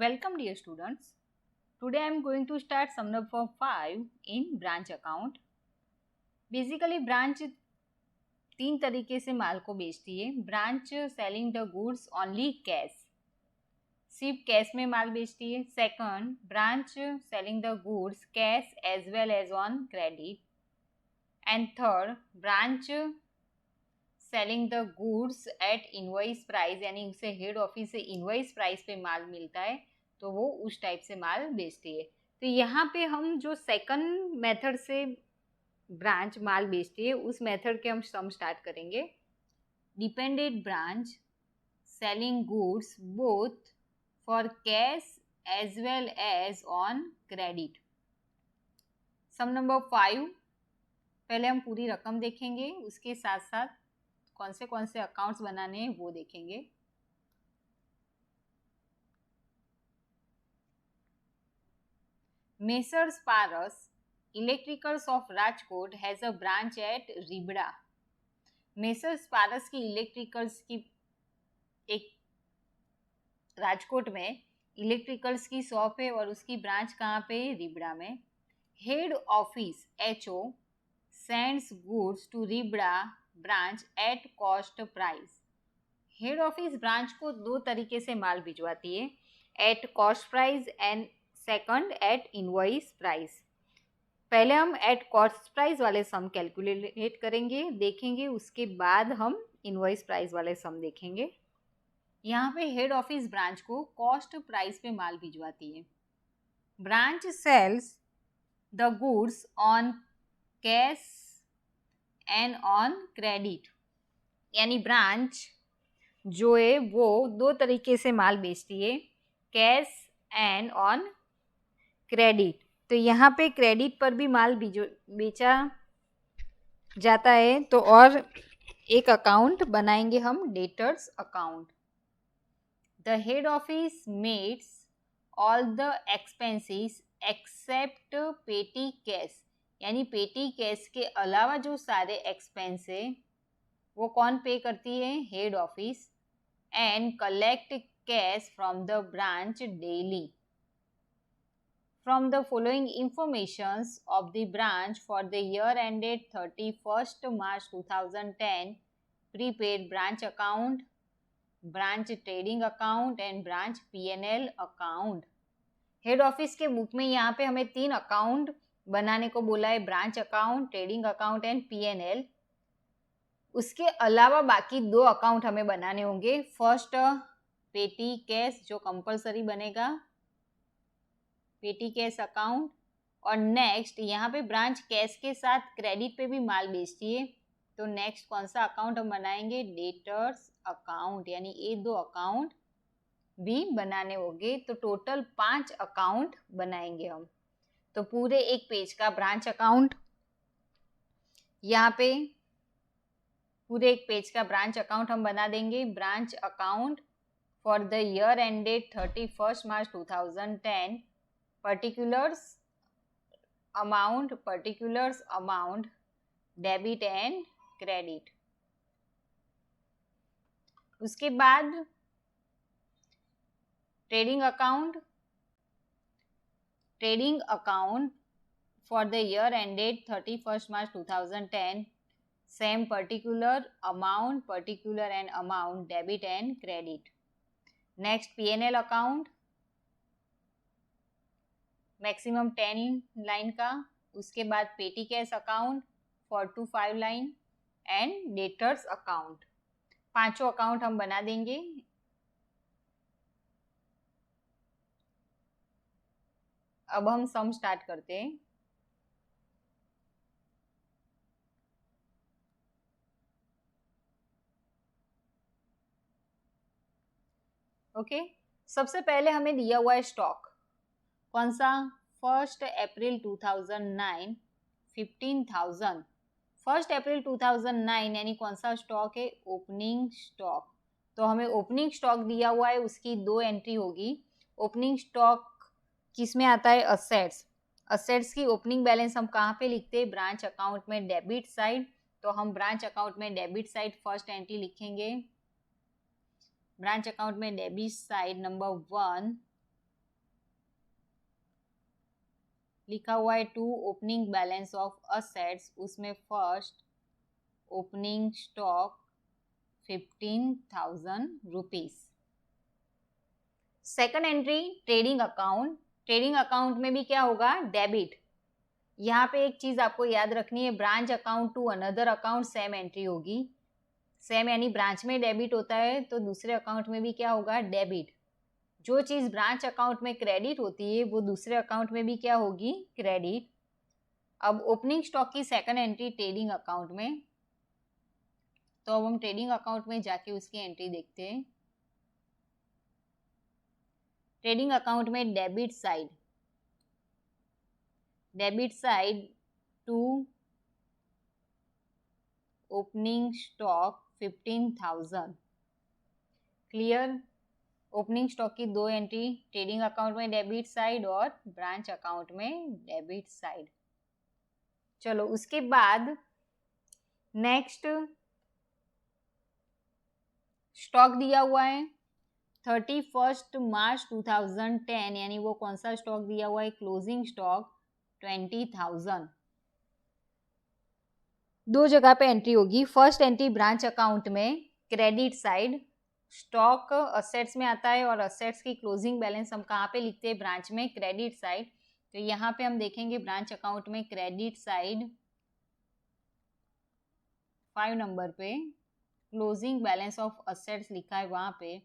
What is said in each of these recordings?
Welcome dear students. Today I am going to start sum number 5 in branch account. Basically branch तीन तरीके से माल को बेचती है. Branch selling the goods only cash, सिर्फ cash में माल बेचती है. Second, branch selling the goods cash as well as on credit. And third, branch selling the goods at invoice price, यानी उसे हेड ऑफिस से इनवॉइस प्राइस पे माल मिलता है तो वो उस टाइप से माल बेचती है. तो यहाँ पे हम जो सेकंड मेथड से ब्रांच माल बेचती है उस मेथड के हम सम स्टार्ट करेंगे. Dependent branch selling goods both for cash as well as on credit. Sum number 5. पहले हम पूरी रकम देखेंगे, उसके साथ साथ कौन से अकाउंट्स बनाने हैं वो देखेंगे. Messrs Paras electricals of Rajkot has a branch at Ribda. Messrs Paras की इलेक्ट्रिकल्स की एक राजकोट में इलेक्ट्रिकल्स की शॉप है और उसकी ब्रांच कहाँ पे? रिबड़ा में. Head office HO sends goods to Ribda branch at cost price. Head office branch को दो तरीके से माल भिजवाती है, at cost price and second at invoice price. पहले हम एट कॉस्ट प्राइस वाले सम कैलकुलेट करेंगे, देखेंगे, उसके बाद हम इनवॉइस प्राइस वाले सम देखेंगे. यहाँ पे हेड ऑफिस ब्रांच को कॉस्ट प्राइस पे माल भिजवाती है. Branch sells the goods on cash and on credit, यानी ब्रांच जो है वो दो तरीके से माल बेचती है, कैश एंड ऑन क्रेडिट. तो यहाँ पे क्रेडिट पर भी माल बेचा जाता है, तो और एक अकाउंट बनाएंगे हम, debtors account. The head office meets all the expenses except petty cash, यानी पेटी कैश के अलावा जो सारे एक्सपेंस है वो कौन पे करती है? Head office. And collect cash from the branch daily. From the following informations of the branch for the year ended 31st March 2010, prepaid branch account, branch trading account and branch P&L account. Head office के book में यहाँ पे हमें 3 account बनाने को बोला है, branch account, trading account and P&L. उसके अलावा बाकी 2 अकाउंट हमें बनाने होंगे. फर्स्ट पेटी कैश जो कंपलसरी बनेगा, पेटी कैश अकाउंट. और नेक्स्ट यहाँ पे ब्रांच कैश के साथ क्रेडिट पे भी माल बेचती है, तो नेक्स्ट कौन सा अकाउंट हम बनाएंगे? डेटर्स अकाउंट, यानी ये 2 अकाउंट भी बनाने होंगे. तो टोटल 5 अकाउंट बनाएंगे हम. तो पूरे एक पेज का ब्रांच अकाउंट, यहाँ पे पूरे एक पेज का ब्रांच अकाउंट हम बना देंगे. Branch account for the year ended 31st March 2010, particulars amount, debit and credit. उसके बाद trading account for the year ended 31st March 2010, same particular and amount, debit and credit. Next P&L account, maximum 10 line का. उसके बाद पेटी cash account 4 to 5 line and debtors account. 5 account हम बना देंगे. अब हम सम स्टार्ट करते हैं. ओके, सबसे पहले हमें दिया हुआ है स्टॉक. कौन सा? 1 अप्रैल 2009 15,000. 1 अप्रैल 2009 यानी कौन सा स्टॉक है? Opening stock. तो हमें ओपनिंग स्टॉक दिया हुआ है, उसकी 2 एंट्री होगी. ओपनिंग स्टॉक किस में आता है? असेट्स. असेट्स की ओपनिंग बैलेंस हम कहाँ पे लिखते हैं? ब्रांच अकाउंट में डेबिट साइड. तो हम ब्रांच अकाउंट में डेबिट साइड फर्स्ट एंट्री लिखेंगे. ब्रांच अकाउंट में डेबिट साइड नंबर 1 लिखा हुआ है to opening balance of assets, उसमें first opening stock 15,000 rupees. Second entry trading account, trading account में भी क्या होगा, डेबिट। यहाँ पे एक चीज आपको याद रखनी है, branch account to another account same entry होगी। सेम यानी ब्रांच में डेबिट होता है तो दूसरे अकाउंट में भी क्या होगा, डेबिट। जो चीज ब्रांच अकाउंट में क्रेडिट होती है वो दूसरे अकाउंट में भी क्या होगी, क्रेडिट। अब ओपनिंग स्टॉक की सेकंड एंट्री ट्रेडिंग अकाउंट में, तो अब हम ट्रेडिंग अकाउंट में जाके उसकी एंट्री देखते हैं। ट्रेडिंग अकाउंट में debit side to opening stock 15,000। Clear. Opening stock की दो एंट्री, ट्रेडिंग अकाउंट में डेबिट साइड और ब्रांच अकाउंट में डेबिट साइड। चलो उसके बाद नेक्स्ट स्टॉक दिया हुआ है 31 मार्च 2010, यानी वो कौन सा स्टॉक दिया हुआ है, क्लोजिंग स्टॉक 20,000। दो जगह पे एंट्री होगी। फर्स्ट एंट्री ब्रांच अकाउंट में क्रेडिट साइड, स्टॉक असेट्स में आता है और असेट्स की क्लोजिंग बैलेंस हम कहाँ पे लिखते हैं, ब्रांच में, क्रेडिट साइड। तो यहाँ पे हम देखेंगे ब्रांच अकाउंट में क्रेडिट साइड 5 नंबर पे क्लोजिंग बैलेंस ऑफ असेट्स लिखा है, वहां पे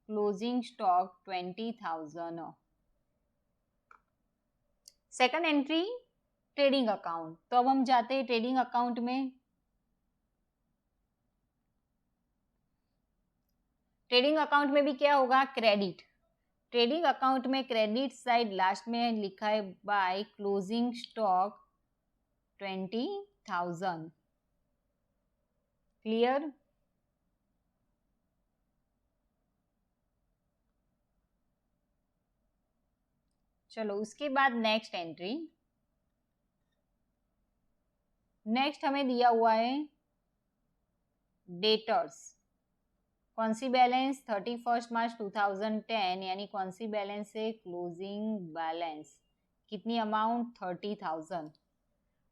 closing stock 20,000। Second entry trading account, तो अब हम जाते हैं ट्रेडिंग अकाउंट में। ट्रेडिंग अकाउंट में भी क्या होगा, क्रेडिट। ट्रेडिंग अकाउंट में क्रेडिट साइड लास्ट में लिखा है बाय क्लोजिंग स्टॉक 20,000। क्लियर। चलो उसके बाद नेक्स्ट एंट्री, नेक्स्ट हमें दिया हुआ है डेटर्स। कौन सी बैलेंस, 31 मार्च 2010, यानी कौन सी बैलेंस है, क्लोजिंग बैलेंस। कितनी अमाउंट, 30,000।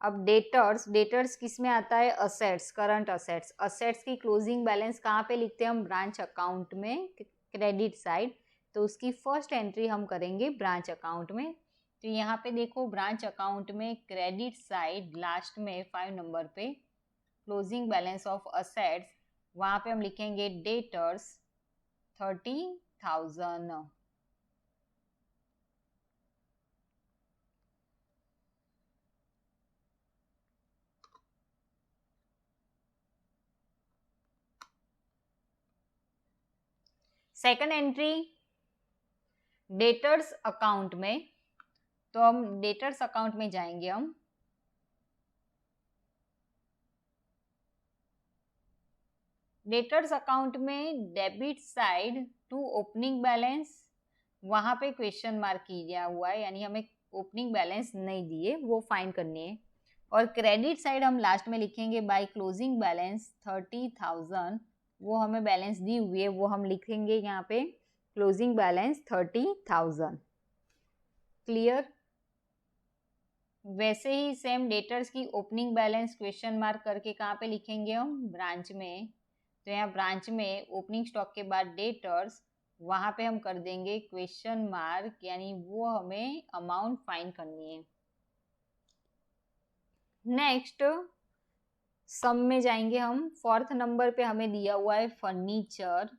अब डेटर्स किस में आता है, असेट्स, करंट असेट्स। असेट्स की क्लोजिंग बैलेंस कहाँ पे लिखते हैं हम, ब्रांच अकाउंट में, क्रेडिट साइड। तो उसकी फर्स्ट एंट्री हम करेंगे ब्रांच अकाउंट में। तो यहाँ पे देखो ब्रांच अकाउंट में क्रेडिट साइड लास्ट में 5 नंबर पे क्लोजिंग बैलेंस ऑफ असेट्स, वहां पे हम लिखेंगे debtors 30,000। Second entry debtors account में, तो हम डेटर्स अकाउंट में जाएंगे हम। डेटर्स अकाउंट में debit side to opening balance, वहां पे क्वेश्चन मार्क किया हुआ है, यानी हमें ओपनिंग बैलेंस नहीं दिए, वो फाइंड करनी है। और क्रेडिट साइड हम लास्ट में लिखेंगे बाय क्लोजिंग बैलेंस 30,000, वो हमें बैलेंस दी हुई है, वो हम लिखेंगे यहाँ पे क्लोजिंग बैलेंस 30,000। क्लियर। वैसे ही सेम डेटर्स की ओपनिंग बैलेंस क्वेश्चन मार्क करके कहाँ पे लिखेंगे हम, ब्रांच में। तो यहाँ ब्रांच में ओपनिंग स्टॉक के बाद डेटर्स, वहां पे हम कर देंगे क्वेश्चन मार्क, यानी वो हमें अमाउंट फाइंड करनी है। नेक्स्ट सम में जाएंगे हम। फोर्थ नंबर पे हमें दिया हुआ है फर्नीचर,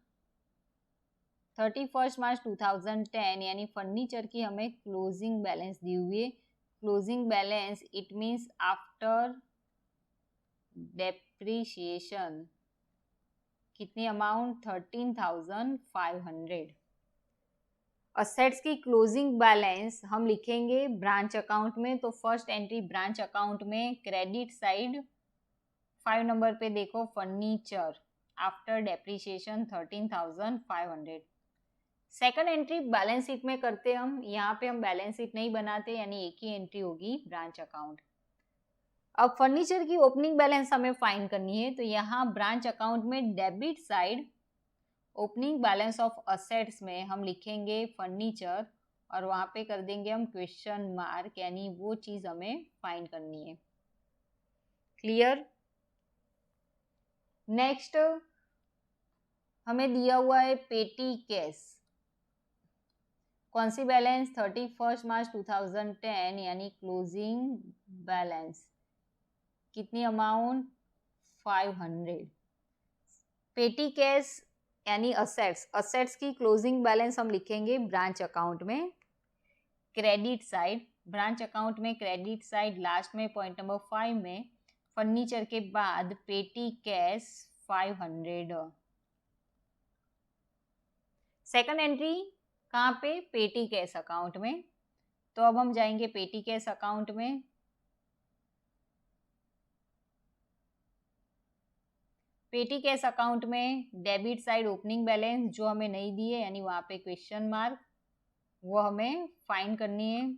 31 मार्च 2010, यानी फर्नीचर की हमें क्लोजिंग बैलेंस दी हुई है। Closing balance it means after depreciation, कितनी अमाउंट, 13,500। असेट्स की क्लोजिंग बैलेंस हम लिखेंगे ब्रांच अकाउंट में, तो फर्स्ट एंट्री ब्रांच अकाउंट में क्रेडिट साइड 5 नंबर पे देखो furniture after depreciation 13,500। Second entry balance sheet में करते हम, यहाँ पे हम बैलेंस शीट नहीं बनाते, यानी एक ही एंट्री होगी ब्रांच अकाउंट। अब फर्नीचर की ओपनिंग बैलेंस हमें फाइंड करनी है, तो यहाँ ब्रांच अकाउंट में debit side opening balance of assets में हम लिखेंगे फर्नीचर और वहां पे कर देंगे हम क्वेश्चन मार्क, यानी वो चीज हमें फाइंड करनी है। क्लियर। नेक्स्ट हमें दिया हुआ है पेटी कैश। कौन सी बैलेंस? 31 मार्च 2010 यानी क्लोजिंग बैलेंस। कितनी अमाउंट? 500। पेटी कैश यानी असेट्स, असेट्स की क्लोजिंग बैलेंस हम लिखेंगे ब्रांच अकाउंट में, क्रेडिट साइड। ब्रांच अकाउंट में क्रेडिट साइड लास्ट में पॉइंट नंबर 5 में फर्नीचर के बाद पेटी कैश 500। सेकंड एंट्री कहाँ पे? पेटी कैश अकाउंट में। तो अब हम जाएंगे पेटी कैश अकाउंट में। पेटी कैश अकाउंट में डेबिट साइड ओपनिंग बैलेंस जो हमें नहीं दी है, यानी वहां पे क्वेश्चन मार्क, वो हमें फाइंड करनी है।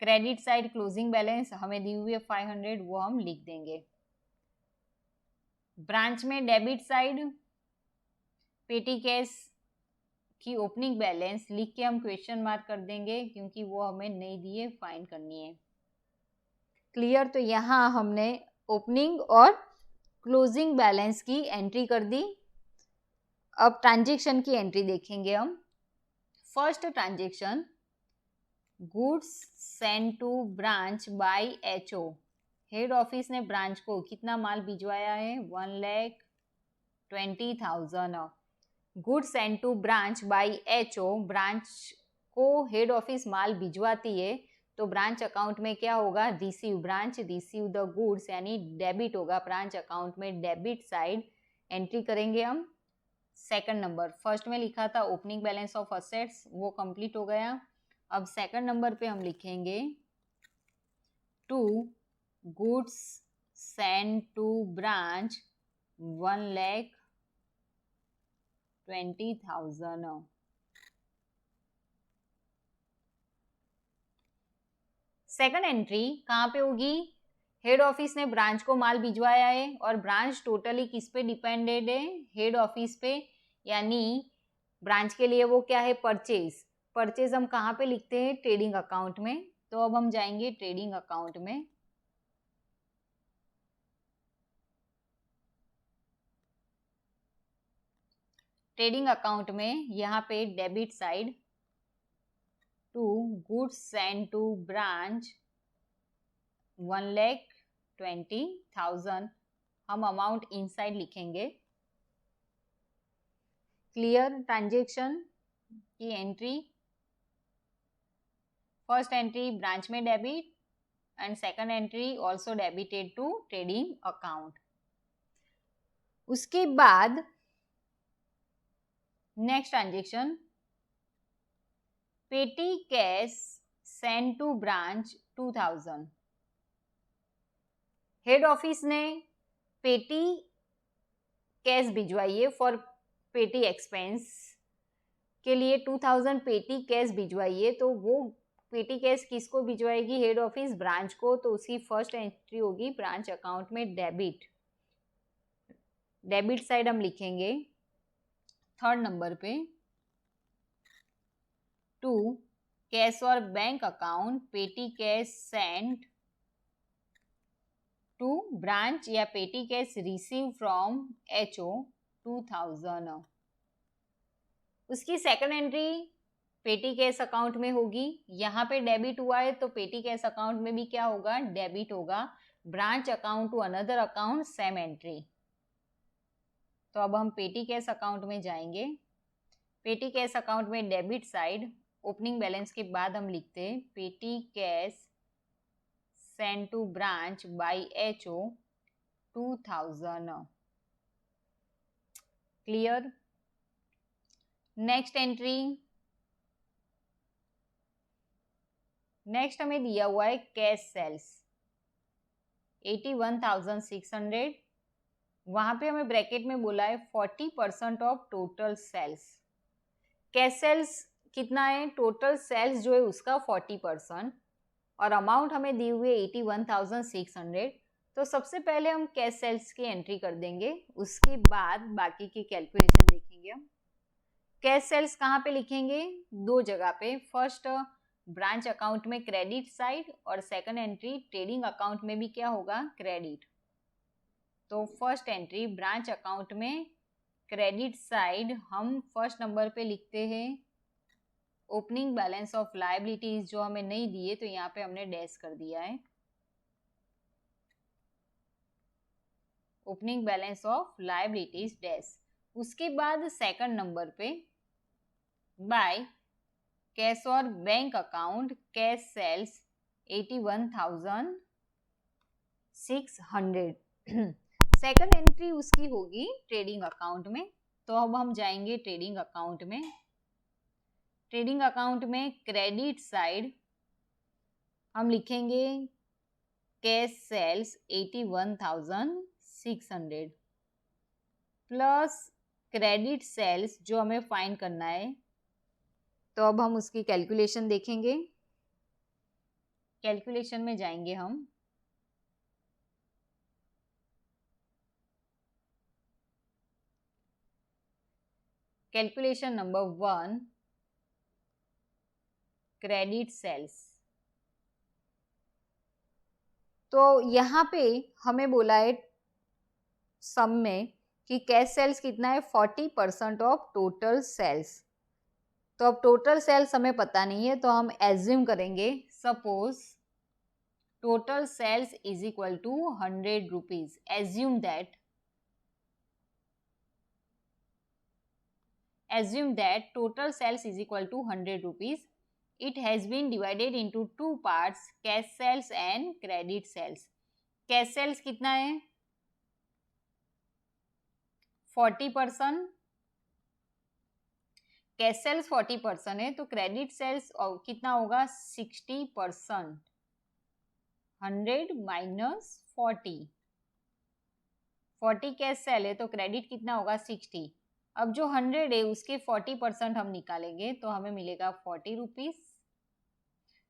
क्रेडिट साइड क्लोजिंग बैलेंस हमें दी हुई है 500, वो हम लिख देंगे। ब्रांच में डेबिट साइड पेटी कैश की ओपनिंग बैलेंस लिख के हम क्वेश्चन मार्क कर देंगे, क्योंकि वो हमें नहीं दी है, फाइंड करनी है। क्लियर। तो यहाँ हमने ओपनिंग और क्लोजिंग बैलेंस की एंट्री कर दी। अब ट्रांजैक्शन की एंट्री देखेंगे हम। First transaction, goods send to branch by HO. Head office ने ब्रांच को कितना माल भिजवाया है? 1,20,000। Goods send to branch by HO, branch को हेड ऑफिस माल भिजवाती है, तो ब्रांच अकाउंट में क्या होगा? Receive. Branch receive the goods यानी डेबिट होगा ब्रांच अकाउंट में, डेबिट साइड एंट्री करेंगे हम। सेकंड नंबर, फर्स्ट में लिखा था ओपनिंग बैलेंस ऑफ असेट्स, वो कंप्लीट हो गया। अब सेकंड नंबर पे हम लिखेंगे to goods send to branch 1,20,000। Second entry कहाँ पे होगी? हेड ऑफिस ने ब्रांच को माल भिजवाया है और ब्रांच टोटली किस पे डिपेंडेड है? हेड ऑफिस पे, यानी ब्रांच के लिए वो क्या है? परचेज। परचेज हम कहाँ पे लिखते हैं? ट्रेडिंग अकाउंट में। तो अब हम जाएंगे ट्रेडिंग अकाउंट में। ट्रेडिंग अकाउंट में यहाँ पे debit side to goods send to branch 1,20,000 हम अमाउंट इनसाइड लिखेंगे। क्लियर। ट्रांजैक्शन की एंट्री, फर्स्ट एंट्री ब्रांच में debit and second entry also debited to trading account. उसके बाद next transaction, petty cash send to branch 2,000। Head office ने petty cash भिजवाई है for पेटी expense के लिए 2,000 पेटी कैश भिजवाई है, तो वो पेटी कैश किसको भिजवाएगी? हेड ऑफिस ब्रांच को। तो उसकी फर्स्ट एंट्री होगी ब्रांच अकाउंट में डेबिट, डेबिट साइड हम लिखेंगे। थर्ड नंबर पे टू कैश और bank account petty cash send to branch या petty cash receive from HO 2,000। उसकी second entry petty cash account में होगी। यहाँ पे डेबिट हुआ है तो पेटी कैश अकाउंट में भी क्या होगा? डेबिट होगा। Branch account to another account same entry. तो अब हम पेटी कैश अकाउंट में जाएंगे। पेटी कैश अकाउंट में डेबिट साइड ओपनिंग बैलेंस के बाद हम लिखते हैं petty cash send to branch by HO 2,000। Clear. Next entry, next हमें दिया हुआ है कैश सेल्स 81,600। वहां पे हमें ब्रैकेट में बोला है 40% of total sales. Cash sales कितना है? टोटल सेल्स जो है उसका 40%, और अमाउंट हमें दी हुई है 81,600। तो सबसे पहले हम कैश सेल्स की एंट्री कर देंगे, उसके बाद बाकी की कैलकुलेशन देखेंगे हम। कैश सेल्स कहाँ पे लिखेंगे? दो जगह पे। फर्स्ट ब्रांच अकाउंट में क्रेडिट साइड और सेकंड एंट्री ट्रेडिंग अकाउंट में भी क्या होगा? क्रेडिट। तो फर्स्ट एंट्री ब्रांच अकाउंट में क्रेडिट साइड हम फर्स्ट नंबर पे लिखते हैं ओपनिंग बैलेंस ऑफ लायबिलिटीज, जो हमें नहीं दिए तो यहाँ पे हमने डैश कर दिया है, opening balance of liabilities dash. उसके बाद सेकंड नंबर पे बाय कैश और bank account cash sales 81,600 second entry उसकी होगी ट्रेडिंग अकाउंट में। तो अब हम जाएंगे ट्रेडिंग अकाउंट में। ट्रेडिंग अकाउंट में क्रेडिट साइड हम लिखेंगे cash sales 81,600 plus credit sales जो हमें फाइंड करना है। तो अब हम उसकी कैलकुलेशन देखेंगे। कैलकुलेशन में जाएंगे हम। Calculation number 1, credit sales. तो यहाँ पे हमें बोला है सम में कि कैश सेल्स कितना है? 40% ऑफ टोटल सेल्स। तो अब टोटल सेल्स हमें पता नहीं है, तो हम एज्यूम करेंगे suppose total sales is equal to 100 rupees. Assume that total sales is equal to 100 rupees. It has been divided into two parts, cash sales and credit sales. Cash sales कितना है? 40%। Cash sales 40% है, तो credit sales कितना होगा? 60%। 100 minus 40 cash sale है तो credit कितना होगा? 60। अब जो 100 है उसके 40% हम निकालेंगे तो हमें मिलेगा 40 रुपीज।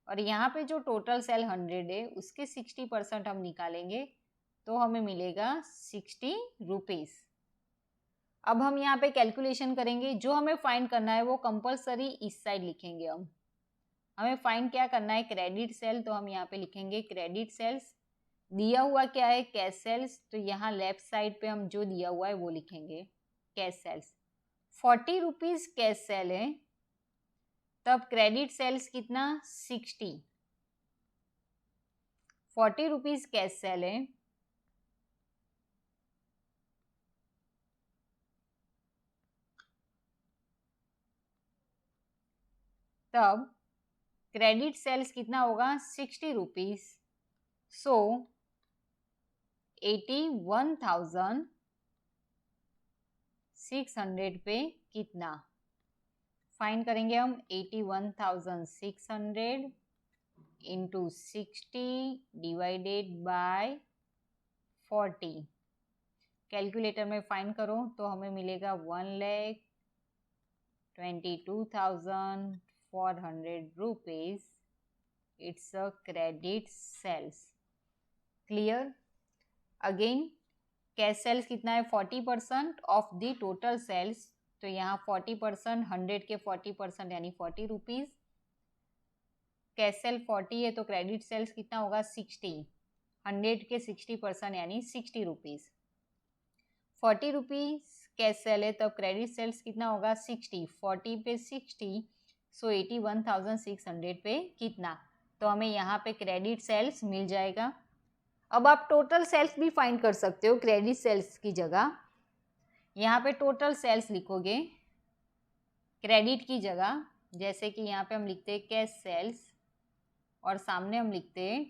और यहाँ पे जो टोटल सेल 100 है उसके 60% हम निकालेंगे तो हमें मिलेगा 60 रुपीज। अब हम यहाँ पे कैलकुलेशन करेंगे। जो हमें फाइंड करना है वो कंपलसरी इस साइड लिखेंगे। हमें फाइंड क्या करना है? Credit sale. तो हम यहाँ पे लिखेंगे क्रेडिट सेल्स। दिया हुआ क्या है? Cash sales. तो यहाँ लेफ्ट साइड पे हम जो दिया हुआ है वो लिखेंगे cash sales. 40 rupees cash sale है, तब क्रेडिट सेल्स कितना? 60। 40 रुपीज कैश सेल है, तब क्रेडिट सेल्स कितना होगा? 60 रुपीज। सो 81,600 पे कितना? फाइंड करेंगे हम। 81,600 इंटू 60 डिवाइडेड बाय 40। कैलकुलेटर में फाइंड करो तो हमें मिलेगा 1,22,400 rupees. It's a credit sales. Clear? Again cash sales कितना है? 40% ऑफ द टोटल सेल्स। तो यहाँ 40%, 100 के 40% यानी 40 रुपीज। कैश सेल 40 है तो क्रेडिट सेल्स कितना होगा? 60। 100 के 60% यानी 60 रुपीज। 40 रुपीज कैश सेल है तब क्रेडिट सेल्स कितना होगा? 60। 40 पे 60, सो 81,600 पे कितना? तो हमें यहाँ पे क्रेडिट सेल्स मिल जाएगा। अब आप टोटल सेल्स भी फाइंड कर सकते हो क्रेडिट सेल्स की जगह। यहाँ पे टोटल सेल्स लिखोगे क्रेडिट की जगह। जैसे कि यहाँ पे हम लिखते हैं कैश सेल्स और सामने हम लिखते हैं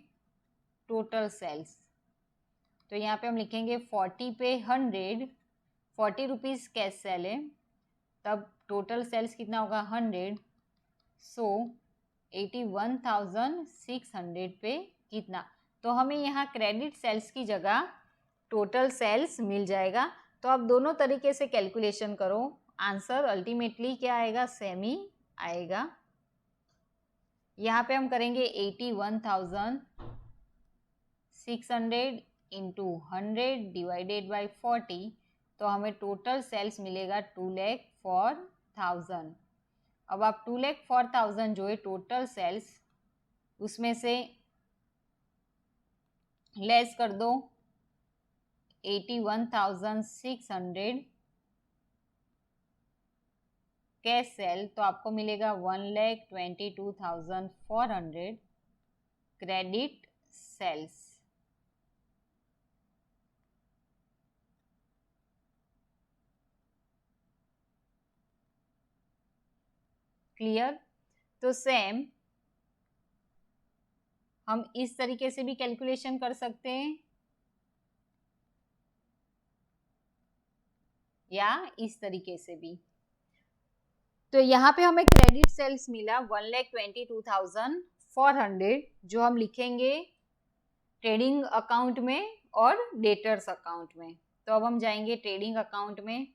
टोटल सेल्स। तो यहाँ पे हम लिखेंगे 40 पे 100, 40 रुपीज़ कैश सेल है, तब टोटल सेल्स कितना होगा? 100। सो 81,600 पे कितना? तो हमें यहाँ क्रेडिट सेल्स की जगह टोटल सेल्स मिल जाएगा। तो आप दोनों तरीके से कैलकुलेशन करो, आंसर अल्टीमेटली क्या आएगा? सेम ही आएगा। यहाँ पे हम करेंगे 81,600 इंटू 100 डिवाइडेड बाई 40, तो हमें टोटल सेल्स मिलेगा 2 लाख फॉर थाउजेंड। अब आप 2,04,000 जो है टोटल सेल्स, उसमें से लेस कर दो 81,600 कैश सेल, तो आपको मिलेगा 1,22,400 क्रेडिट सेल्स। क्लियर? तो सेम हम इस तरीके से भी कैलकुलेशन कर सकते हैं या इस तरीके से भी। तो यहाँ पे हमें क्रेडिट सेल्स मिला 1,22,400 जो हम लिखेंगे ट्रेडिंग अकाउंट में और डेटर्स अकाउंट में। तो अब हम जाएंगे ट्रेडिंग अकाउंट में।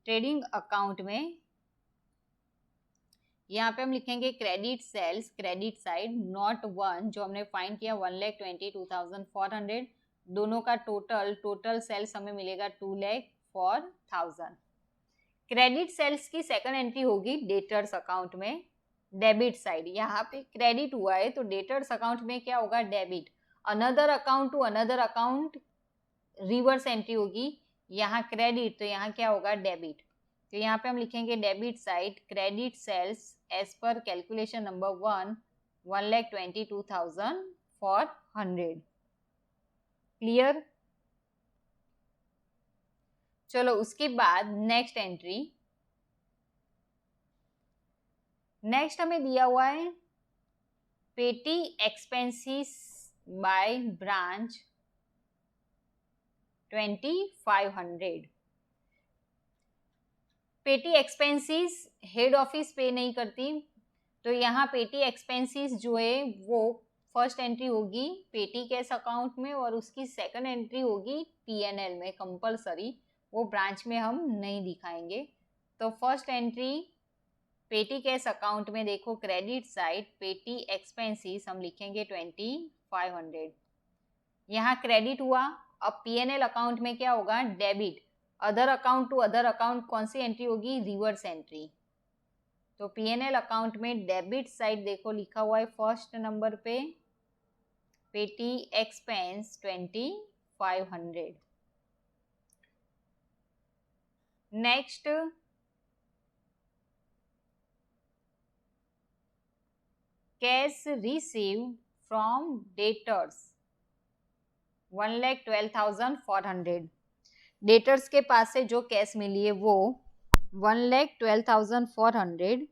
ट्रेडिंग अकाउंट में यहाँ पे हम लिखेंगे credit sales, credit side note one जो हमने फाइंड किया 1,22,400, दोनों का टोटल सेल्स हमें मिलेगा 2,04,000। क्रेडिट सेल्स की सेकंड एंट्री होगी डेटर्स अकाउंट में, डेबिट साइड। यहाँ पे क्रेडिट हुआ है तो डेटर्स अकाउंट में क्या होगा, debit. Another account to another account reverse entry होगी, यहाँ क्रेडिट तो यहाँ क्या होगा, डेबिट। तो यहाँ पे हम लिखेंगे debit side credit sales as per calculation number 1 1,22,400। Clear? चलो उसके बाद नेक्स्ट एंट्री। नेक्स्ट हमें दिया हुआ है पेटी एक्सपेंसेस बाय ब्रांच 2,500। पेटी एक्सपेंसेस हेड ऑफिस पे नहीं करती, तो यहाँ पेटी एक्सपेंसेस जो है वो फर्स्ट एंट्री होगी पेटी कैश अकाउंट में और उसकी सेकंड एंट्री होगी पीएनएल में कंपलसरी, वो ब्रांच में हम नहीं दिखाएंगे। तो first entry petty cash account में देखो क्रेडिट साइड पेटी एक्सपेंसेस हम लिखेंगे 2,500, यहाँ क्रेडिट हुआ। अब पीएनएल अकाउंट में क्या होगा, debit. Other account to other account कौन सी एंट्री होगी, रिवर्स एंट्री। तो पीएनएल अकाउंट में डेबिट साइड देखो लिखा हुआ है फर्स्ट नंबर पे petty expense 2,500। Next cash received from debtors 1,12,400। Debtors के पास से जो कैश मिली है वो 1,12,400।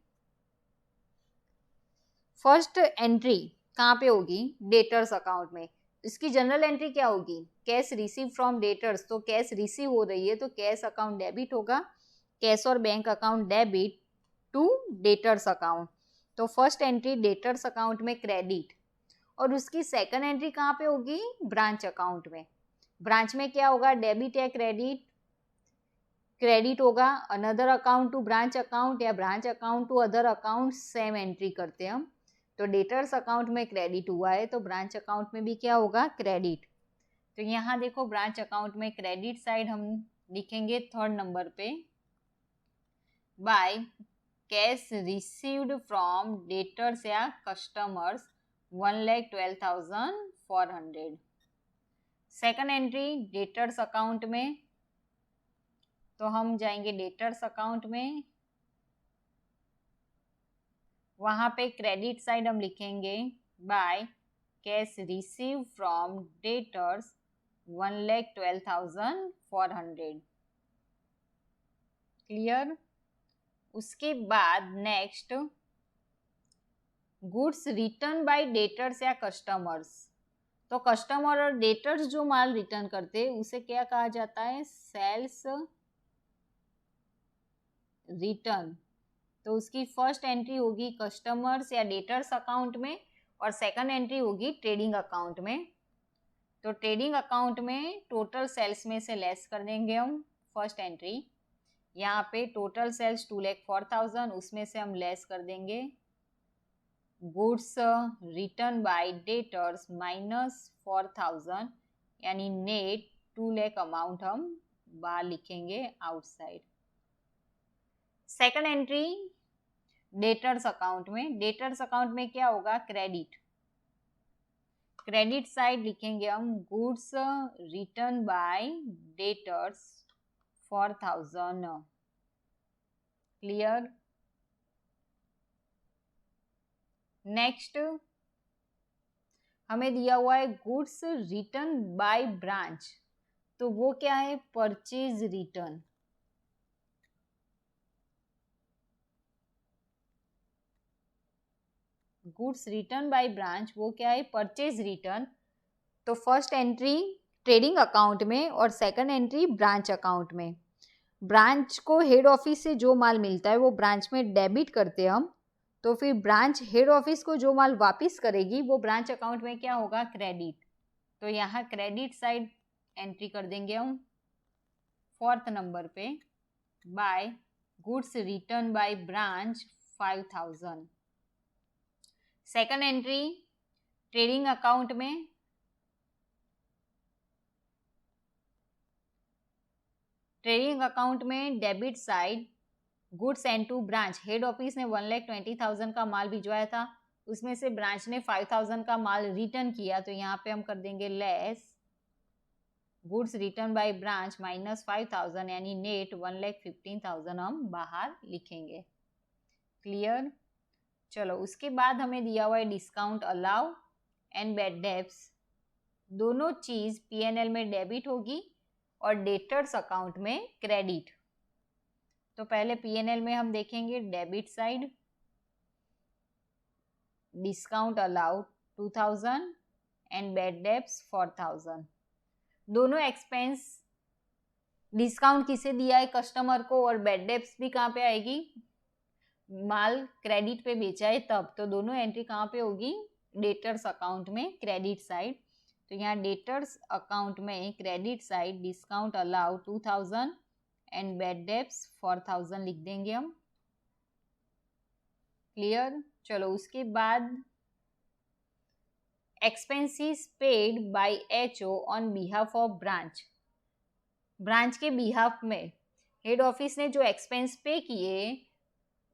फर्स्ट एंट्री कहाँ पे होगी, डेटर्स अकाउंट में। इसकी जनरल एंट्री क्या होगी, कैश रिसीव फ्रॉम डेटर्स, तो कैश रिसीव हो रही है तो कैश अकाउंट डेबिट होगा, कैश और bank account debit to debtors account. तो फर्स्ट एंट्री डेटर्स अकाउंट में क्रेडिट, और उसकी सेकंड एंट्री कहाँ पे होगी, ब्रांच अकाउंट में। ब्रांच में क्या होगा, डेबिट या क्रेडिट, क्रेडिट होगा। Another account to branch account या branch account to other account same entry करते हैं हम। तो डेटर्स अकाउंट में क्रेडिट हुआ है तो ब्रांच अकाउंट में भी क्या होगा, क्रेडिट। तो यहाँ देखो ब्रांच अकाउंट में क्रेडिट साइड हम लिखेंगे थर्ड नंबर पे by cash received from debtors या customers 1,12,400। Second entry debtors account में, तो हम जाएंगे डेटर्स अकाउंट में, वहां पे क्रेडिट साइड हम लिखेंगे by cash receive from debtors 1,12,400। Clear? उसके बाद next goods return bye debtors या कस्टमर्स। तो कस्टमर और डेटर्स जो माल रिटर्न करते हैं उसे क्या कहा जाता है, सेल्स रिटर्न। तो उसकी फर्स्ट एंट्री होगी कस्टमर्स या डेटर्स अकाउंट में और सेकंड एंट्री होगी ट्रेडिंग अकाउंट में। तो ट्रेडिंग अकाउंट में टोटल सेल्स में से लेस कर देंगे हम फर्स्ट एंट्री। यहाँ पे टोटल सेल्स 2,04,000, उसमें से हम लेस कर देंगे गुड्स रिटर्न बाय डेटर्स -4,000, यानी नेट 2 लाख अमाउंट हम बाहर लिखेंगे outside. Second entry debtors account में, डेटर्स अकाउंट में क्या होगा, क्रेडिट, क्रेडिट साइड लिखेंगे हम goods return bye debtors 4000, clear. Next हमें दिया हुआ है गुड्स रिटर्न बाय ब्रांच, तो वो क्या है, purchase return, goods return by branch वो क्या है, परचेज रिटर्न। तो फर्स्ट एंट्री ट्रेडिंग अकाउंट में और सेकंड एंट्री ब्रांच अकाउंट में। ब्रांच को हेड ऑफिस से जो माल मिलता है वो ब्रांच में डेबिट करते हैं हम, तो फिर ब्रांच हेड ऑफिस को जो माल वापस करेगी वो ब्रांच अकाउंट में क्या होगा, क्रेडिट। तो यहाँ क्रेडिट साइड एंट्री कर देंगे हम फोर्थ नंबर पे, by goods return by branch 5000। Second entry trading account में, ट्रेडिंग अकाउंट में debit side goods and to branch, head office ने 1,20,000 का माल भिजवाया था, उसमें से ब्रांच ने 5,000 का माल रिटर्न किया, तो यहाँ पे हम कर देंगे less goods return by branch minus 5,000, यानी नेट 1,15,000 हम बाहर लिखेंगे, क्लियर। चलो उसके बाद हमें दिया हुआ है discount allow and bad debts, दोनों चीज पीएनएल में डेबिट होगी और डेटर्स अकाउंट में क्रेडिट। तो पहले पीएनएल में हम देखेंगे debit side discount allowed 2000 and bad debts 4000, दोनों एक्सपेंस, डिस्काउंट किसे दिया है, कस्टमर को, और बैड डेब्ट्स भी कहाँ पे आएगी, माल क्रेडिट पे बेचा है तब, तो दोनों एंट्री कहाँ पे होगी, डेटर्स अकाउंट में क्रेडिट साइड। तो यहाँ डेटर्स अकाउंट में credit side discount allow 2000 and bad debts 4000 लिख देंगे हम, क्लियर। चलो उसके बाद expenses paid by HO on behalf of branch, branch के बिहाफ में हेड ऑफिस ने जो एक्सपेंस पे किए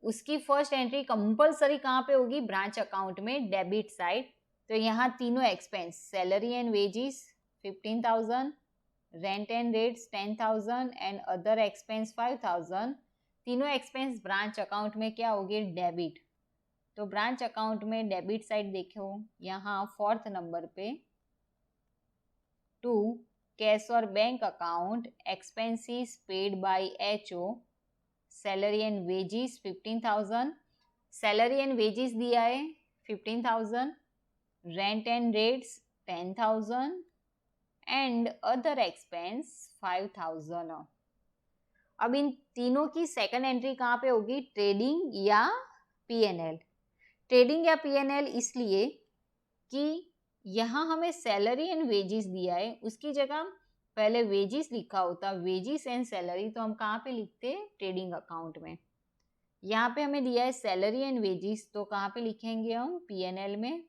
उसकी फर्स्ट एंट्री कंपलसरी कहाँ पे होगी, ब्रांच अकाउंट में डेबिट साइड। तो यहाँ तीनों expense salary and wages 15,000, rent and rates 10,000 and other expense 5,000, तीनों एक्सपेंस ब्रांच अकाउंट में क्या होगी, डेबिट। तो ब्रांच अकाउंट में डेबिट साइड देखो यहाँ फोर्थ नंबर पे, टू कैश और bank account expenses paid by HO, salary and wages 15,000, salary and wages दिया है 15,000, rent and rates 10,000 and other expense 5,000। अब इन तीनों की सेकंड एंट्री कहाँ पे होगी, ट्रेडिंग या पीएनएल। ट्रेडिंग या पीएनएल इसलिए कि यहाँ हमें सैलरी एंड वेजिस दिया है, उसकी जगह पहले वेजिस लिखा होता, वेजिस एंड सैलरी, तो हम कहाँ पे लिखते, ट्रेडिंग अकाउंट में। यहाँ पे हमें दिया है सैलरी एंड वेजिस, तो कहाँ पे लिखेंगे हम, पीएनएल में।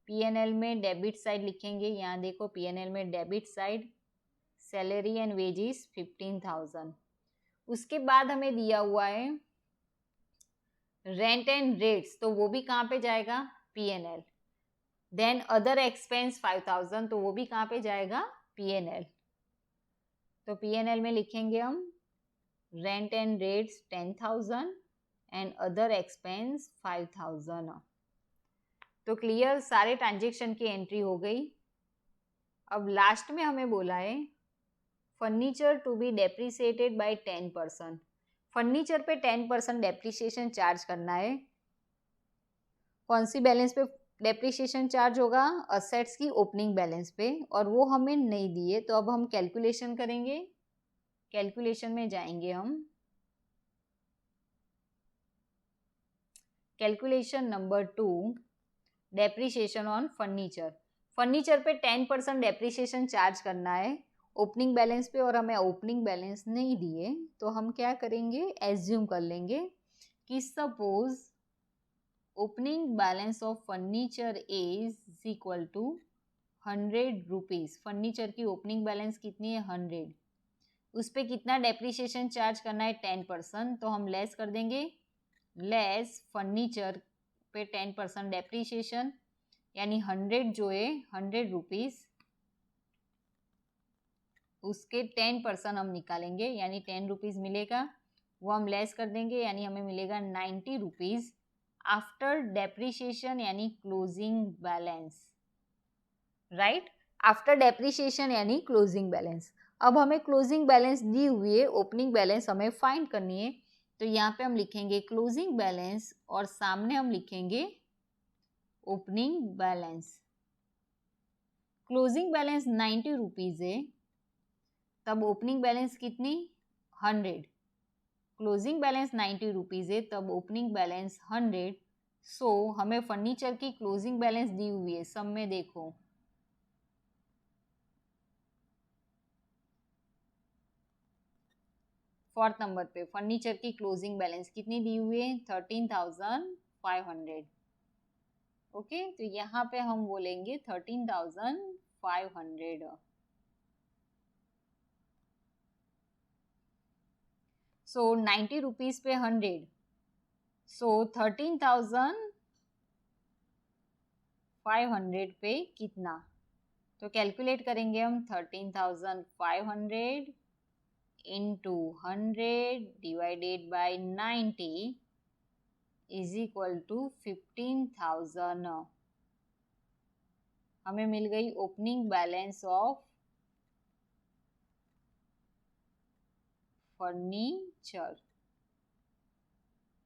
पीएनएल में डेबिट साइड लिखेंगे, यहाँ देखो पीएनएल में debit side salary and wages 15,000। उसके बाद हमें दिया हुआ है रेंट एंड रेट्स, तो वो भी कहाँ पे जाएगा, पीएनएल। देन अदर एक्सपेंस 5,000, तो वो भी कहाँ पे जाएगा, पीएनएल। तो पीएनएल में लिखेंगे हम rent and rates 10,000 and other expense 5,000। तो क्लियर, सारे ट्रांजेक्शन की एंट्री हो गई। अब लास्ट में हमें बोला है furniture to be depreciated by 10%, furniture पे 10% डेप्रिसिएशन चार्ज करना है। कौन सी बैलेंस पे डेप्रिसिएशन चार्ज होगा, असेट्स की ओपनिंग बैलेंस पे, और वो हमें नहीं दिए। तो अब हम कैलकुलेशन करेंगे, कैलकुलेशन में जाएंगे हम, calculation number 2 depreciation on furniture. Furniture पे 10% डेप्रिसिएशन चार्ज करना है ओपनिंग बैलेंस पे, और हमें ओपनिंग बैलेंस नहीं दिए, तो हम क्या करेंगे, एज्यूम कर लेंगे कि suppose opening balance of furniture is equal to 100 rupees. Furniture की ओपनिंग बैलेंस कितनी है, 100। उस पर कितना डेप्रीशिएशन चार्ज करना है 10%, तो हम लेस कर देंगे, लेस फर्नीचर पे 10% डेप्रीशिएशन, यानी 100 जो है 100 रुपीज़, उसके 10% हम निकालेंगे, यानी 10 रुपीज़ मिलेगा, वो हम लेस कर देंगे, यानी हमें मिलेगा 90 रुपीज़ आफ्टर डेप्रीशिएशन, यानी closing balance, right, after depreciation यानी क्लोजिंग बैलेंस। अब हमें क्लोजिंग बैलेंस दी हुई है, ओपनिंग बैलेंस हमें फाइंड करनी है, तो यहाँ पे हम लिखेंगे क्लोजिंग बैलेंस और सामने हम लिखेंगे opening balance. Closing balance 90 rupees है, तब ओपनिंग बैलेंस कितनी 100, क्लोजिंग बैलेंस 90 रुपीज़ है, तब ओपनिंग बैलेंस 100। सो हमें फर्नीचर की क्लोजिंग बैलेंस दी हुई है, सब में देखो, फोर्थ नंबर पे फर्नीचर की क्लोजिंग बैलेंस कितनी दी हुई है 13,500। ओके, तो यहाँ पे हम बोलेंगे 13,500। सो 90 रुपीज पे 100, सो 13,500 पे कितना, तो कैलकुलेट करेंगे हम 13,500 into 100 divided by 90 is equal to 15,000। हमें मिल गई opening balance of furniture,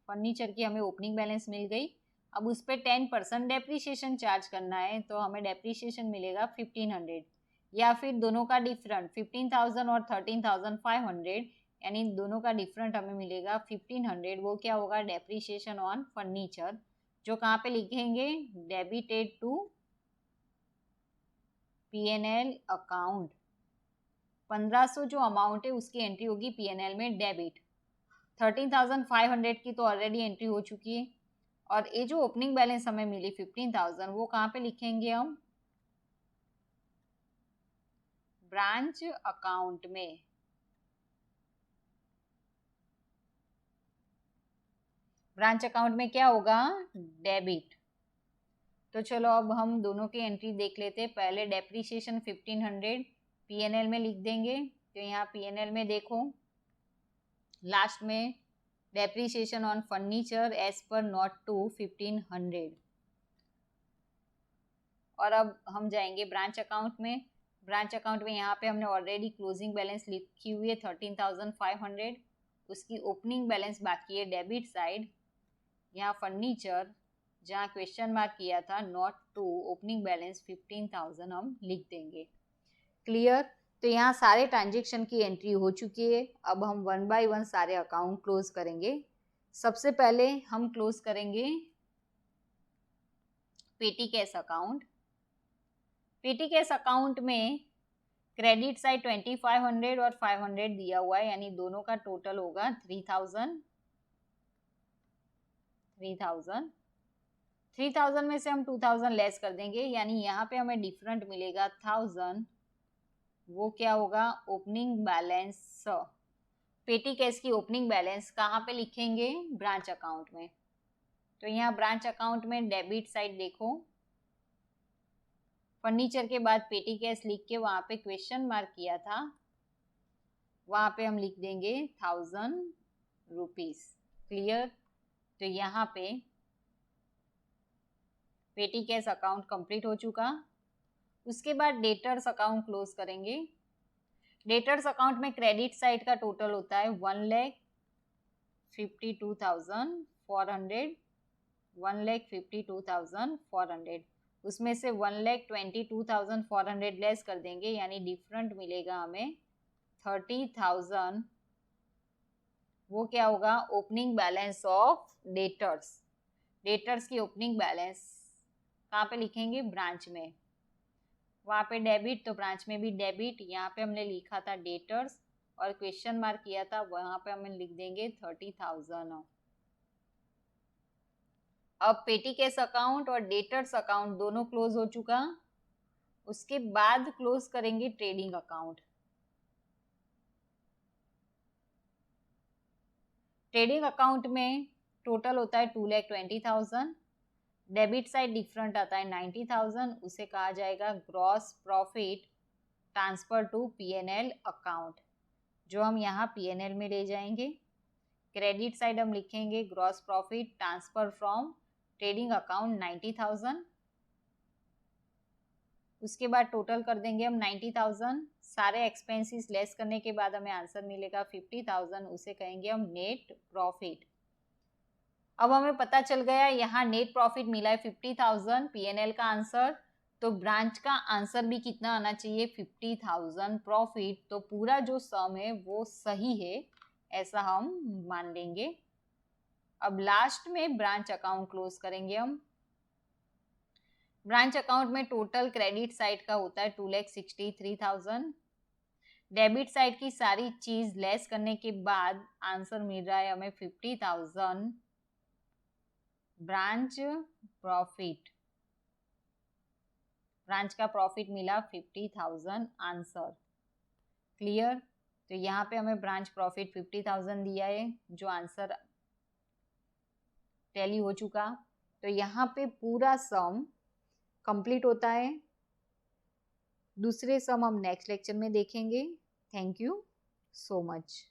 furniture की हमें ओपनिंग बैलेंस मिल गई। अब उस पर 10% डेप्रीशिएशन चार्ज करना है, तो हमें डेप्रीशिएशन मिलेगा 1500, या फिर दोनों का डिफरेंट 15,000 और 13,500, यानी दोनों का डिफरेंट हमें मिलेगा 1500। वो क्या होगा डेप्रीशिएशन ऑन फर्नीचर, जो कहाँ पे लिखेंगे डेबिटेड टू P&L अकाउंट। 1500 जो अमाउंट है उसकी एंट्री होगी P&L में डेबिट, 13,500 की तो ऑलरेडी एंट्री हो चुकी है, और ये जो ओपनिंग बैलेंस हमें मिली 15,000 वो कहाँ पे लिखेंगे हम ब्रांच अकाउंट में। ब्रांच अकाउंट में क्या होगा डेबिट। तो चलो अब हम दोनों की एंट्री देख लेते हैं। पहले डेप्रीशिएशन 1500 P&L में लिख देंगे, तो यहाँ P&L में देखो लास्ट में depreciation on furniture as per note two 1500। और अब हम जाएंगे ब्रांच अकाउंट में। ब्रांच अकाउंट में यहाँ पे हमने ऑलरेडी क्लोजिंग बैलेंस लिखी हुई है 13,500, उसकी ओपनिंग बैलेंस बाकी है डेबिट साइड। यहाँ फर्नीचर जहाँ क्वेश्चन मार्क किया था नॉट टू ओपनिंग बैलेंस 15,000 हम लिख देंगे। क्लियर, तो यहाँ सारे ट्रांजेक्शन की एंट्री हो चुकी है। अब हम 1 बाय 1 सारे अकाउंट क्लोज करेंगे। सबसे पहले हम क्लोज करेंगे पेटी cash account. Petty cash account में क्रेडिट साइड 2500 और 500 दिया हुआ है, यानी दोनों का टोटल होगा 3,000 में से हम 2,000 लेस कर देंगे, यानी यहाँ पे हमें डिफरेंट मिलेगा 1,000। वो क्या होगा ओपनिंग बैलेंस। पेटी कैश की ओपनिंग बैलेंस कहाँ पे लिखेंगे ब्रांच अकाउंट में। तो यहाँ ब्रांच अकाउंट में डेबिट साइड देखो, फर्नीचर के बाद पेटी कैश लिख के वहाँ पे क्वेश्चन मार्क किया था, वहाँ पे हम लिख देंगे 1,000 रुपीज। क्लियर, तो यहाँ पे पेटी कैश अकाउंट कंप्लीट हो चुका। उसके बाद डेटर्स अकाउंट क्लोज करेंगे। डेटर्स अकाउंट में क्रेडिट साइड का टोटल होता है 1,52,400, 1,52,400। उसमें से 1,22,400 लेस कर देंगे, यानी डिफरेंट मिलेगा हमें 30,000। वो क्या होगा opening balance of debtors. Debtors की ओपनिंग बैलेंस कहाँ पे लिखेंगे ब्रांच में, वहाँ पे डेबिट तो ब्रांच में भी डेबिट। यहाँ पे हमने लिखा था डेटर्स और क्वेश्चन मार्क किया था, वहाँ पे हमें लिख देंगे 30,000। अब पेटी कैश अकाउंट और डेटर्स अकाउंट दोनों क्लोज हो चुका। उसके बाद क्लोज करेंगे ट्रेडिंग अकाउंट। ट्रेडिंग अकाउंट में टोटल होता है 2,20,000, डेबिट साइड डिफरेंट आता है 90,000, उसे कहा जाएगा gross profit transfer to PNL account, जो हम यहाँ पीएनएल में ले जाएंगे। क्रेडिट साइड हम लिखेंगे gross profit transfer from trading account 90,000, उसके बाद टोटल कर देंगे हम 90,000, सारे एक्सपेंसेस लेस करने के बाद हमें आंसर मिलेगा 50,000, उसे कहेंगे हम नेट प्रॉफिट। अब हमें पता चल गया यहाँ नेट प्रॉफिट मिला है 50,000 पीएनएल का आंसर, तो ब्रांच का आंसर भी कितना आना चाहिए 50,000 प्रॉफिट, तो पूरा जो सम है वो सही है ऐसा हम मान लेंगे। अब लास्ट में ब्रांच अकाउंट क्लोज करेंगे हम। ब्रांच अकाउंट में टोटल क्रेडिट साइड का होता है 2,63,000, डेबिट साइड की सारी चीज लेस करने के बाद आंसर मिल रहा है हमें 50,000 ब्रांच प्रॉफिट। ब्रांच का प्रॉफिट मिला 50,000 आंसर। क्लियर? तो यहाँ पे हमें ब्रांच प्रॉफिट 50,000 दिया है, जो आंसर टैली हो चुका। तो यहाँ पे पूरा सम कंप्लीट होता है। दूसरे सम हम नेक्स्ट लेक्चर में देखेंगे। Thank you so much.